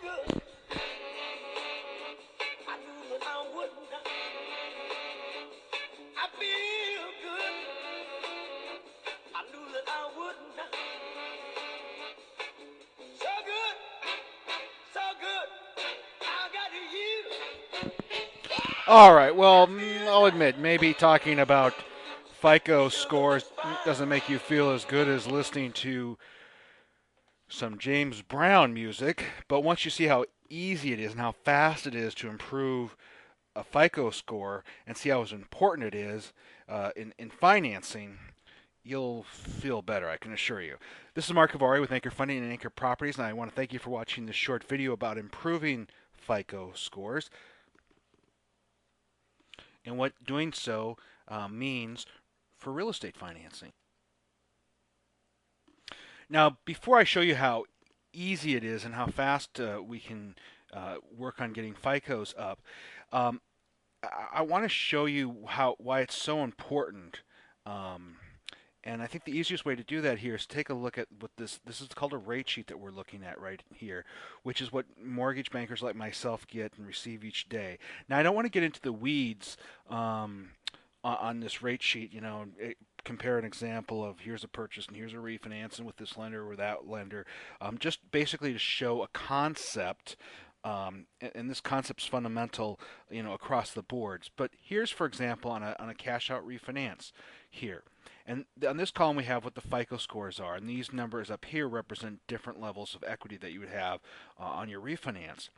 good. I knew that I wouldn't. I feel good. I knew that I wouldn't. So good, so good. I got you. All right, well, I'll admit, maybe talking about FICO Sugar scores was fine. doesn't make you feel as good as listening to some James Brown music, but once you see how easy it is and how fast it is to improve a FICO score and see how important it is in financing, you'll feel better, I can assure you. This is Mark Cavari with Anchor Funding and Anchor Properties, and I want to thank you for watching this short video about improving FICO scores and what doing so means for real estate financing. Now, before I show you how easy it is and how fast we can work on getting FICOs up, um, I want to show you why it's so important. Um, and I think the easiest way to do that here is take a look at what this is called a rate sheet that we're looking at right here, which is what mortgage bankers like myself get and receive each day. Now, I don't want to get into the weeds on this rate sheet, compare an example of here's a purchase and here's a refinance and with this lender or that lender, just basically to show a concept. And this concept's fundamental, across the boards. But here's, for example, on a cash out refinance here. And on this column, we have what the FICO scores are. And these numbers up here represent different levels of equity that you would have on your refinance.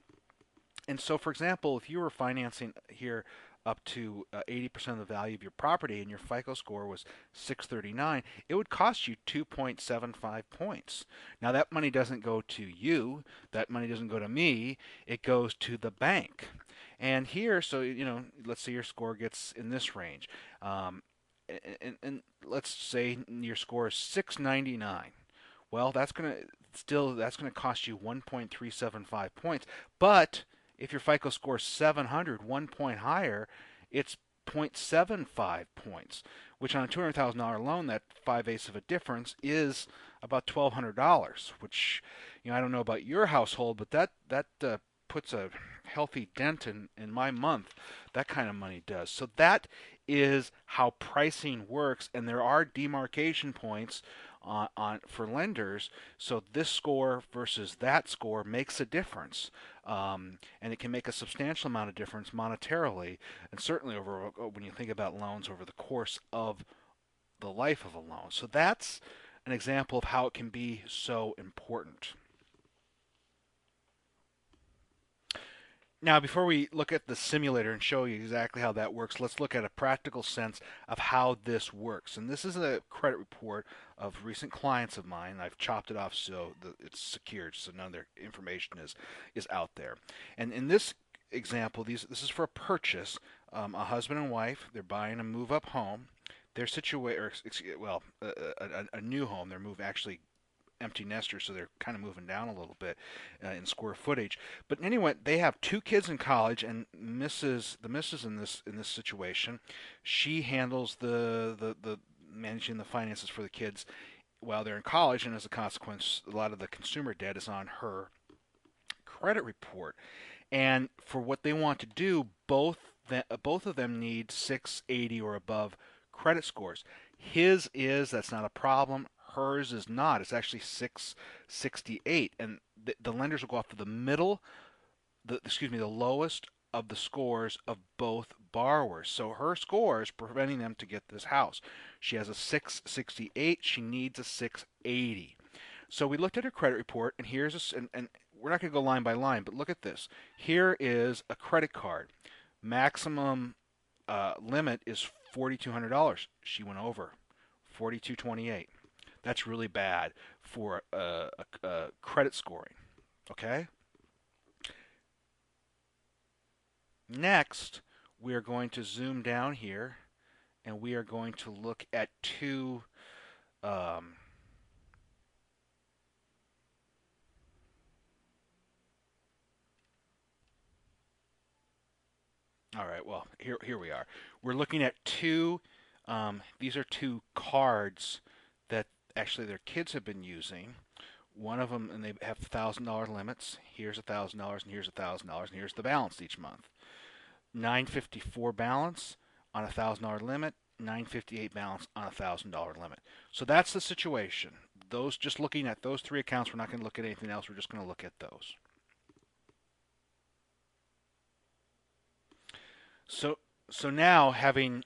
And so, for example, if you were financing here up to 80% of the value of your property and your FICO score was 639, it would cost you 2.75 points. Now, that money doesn't go to you, that money doesn't go to me, it goes to the bank. And here, so, let's say your score gets in this range. And let's say your score is 699. Well, that's going to cost you 1.375 points, but if your FICO score is 700, 1 point higher, it's 0.75 points, which on a $200,000 loan, that 5/8 of a difference is about $1,200, which, I don't know about your household, but that puts a healthy dent in my month. That kind of money does. So that is how pricing works, and there are demarcation points for lenders. So this score versus that score makes a difference, and it can make a substantial amount of difference monetarily, and certainly over when you think about loans over the course of the life of a loan. So that's an example of how it can be so important. Now, before we look at the simulator and show you exactly how that works, let's look at a practical sense of how this works. And this is a credit report of recent clients of mine. I've chopped it off so that it's secured, so none of their information is out there. And in this example, this is for a purchase. A husband and wife, they're buying a move-up home. They're situated, well, a new home. They're actually empty nesters, so they're kind of moving down a little bit in square footage. But anyway, they have two kids in college, and the missus in this situation, she handles the managing the finances for the kids while they're in college, and as a consequence, a lot of the consumer debt is on her credit report. And for what they want to do, both of them need 680 or above credit scores. His is that's not a problem. Hers is not. It's actually 668, and the lenders will go off to the middle, the lowest of the scores of both borrowers. So her score is preventing them to get this house. She has a 668. She needs a 680. So we looked at her credit report, and and we're not going to go line by line, but look at this. Here is a credit card. Maximum limit is $4,200. She went over 4,228. That's really bad for credit scoring. Okay? Next, we are going to zoom down here and we are going to look at two. All right, well, here we are. We're looking at two. These are two cards that actually their kids have been using. One of them, and they have $1,000 limits. Here's $1,000, and here's $1,000, and here's the balance each month. 954 balance on a $1,000 limit, 958 balance on a $1,000 limit. So that's the situation. Those, just looking at those three accounts, we're not going to look at anything else. We're just going to look at those. So now,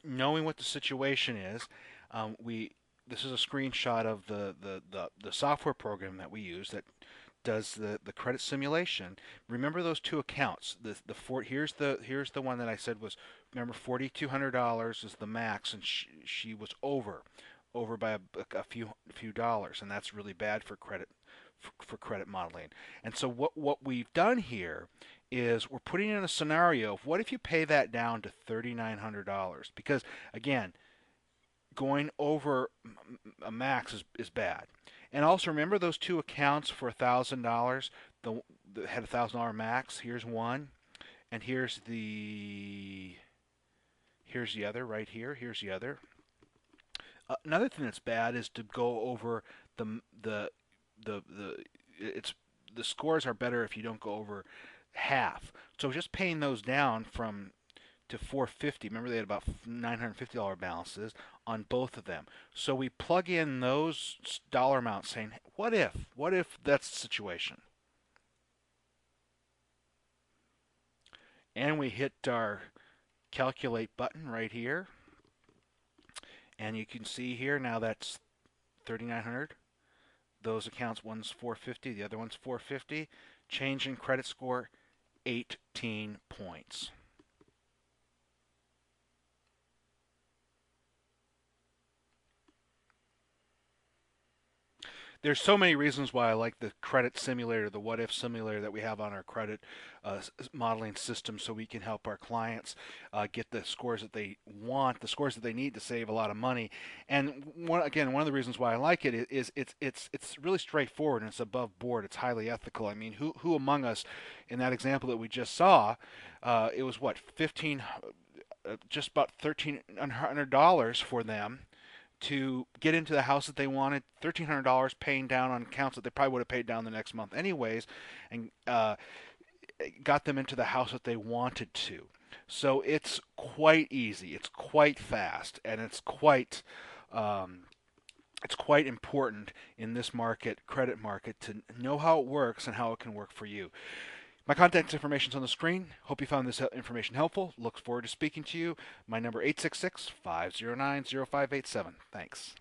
knowing what the situation is, we this is a screenshot of the software program that we use that does the credit simulation. Remember those two accounts. Here's the one that I said was, remember, $4,200 is the max, and she was over by a few dollars, and that's really bad for credit modeling. And so what we've done here is we're putting in a scenario of, what if you pay that down to $3,900? Because again, going over a max is bad. And also remember those two accounts for $1,000, the had $1,000 max. Here's one, and here's the other right here. Here's the other. Another thing that's bad is to go over the it's the scores are better if you don't go over half. So just paying those down to 450. Remember, they had about $950 balances on both of them. So we plug in those dollar amounts, saying, what if that's the situation? And we hit our calculate button right here. And you can see here now that's 3,900. Those accounts, one's 450, the other one's 450. Change in credit score, 18 points. There's so many reasons why I like the credit simulator, the what if simulator that we have on our credit modeling system, so we can help our clients get the scores that they want, the scores that they need to save a lot of money. And one of the reasons why I like it is it's really straightforward, and it's above board. It's highly ethical. I mean, who among us, in that example that we just saw, it was what, just about $1,300 for them to get into the house that they wanted, $1,300 paying down on accounts that they probably would have paid down the next month anyways, and got them into the house that they wanted to. So it's quite easy, it's quite fast, and it's quite important in this credit market, to know how it works and how it can work for you. My contact information is on the screen. Hope you found this information helpful. Look forward to speaking to you. My number 866-509-0587. Thanks.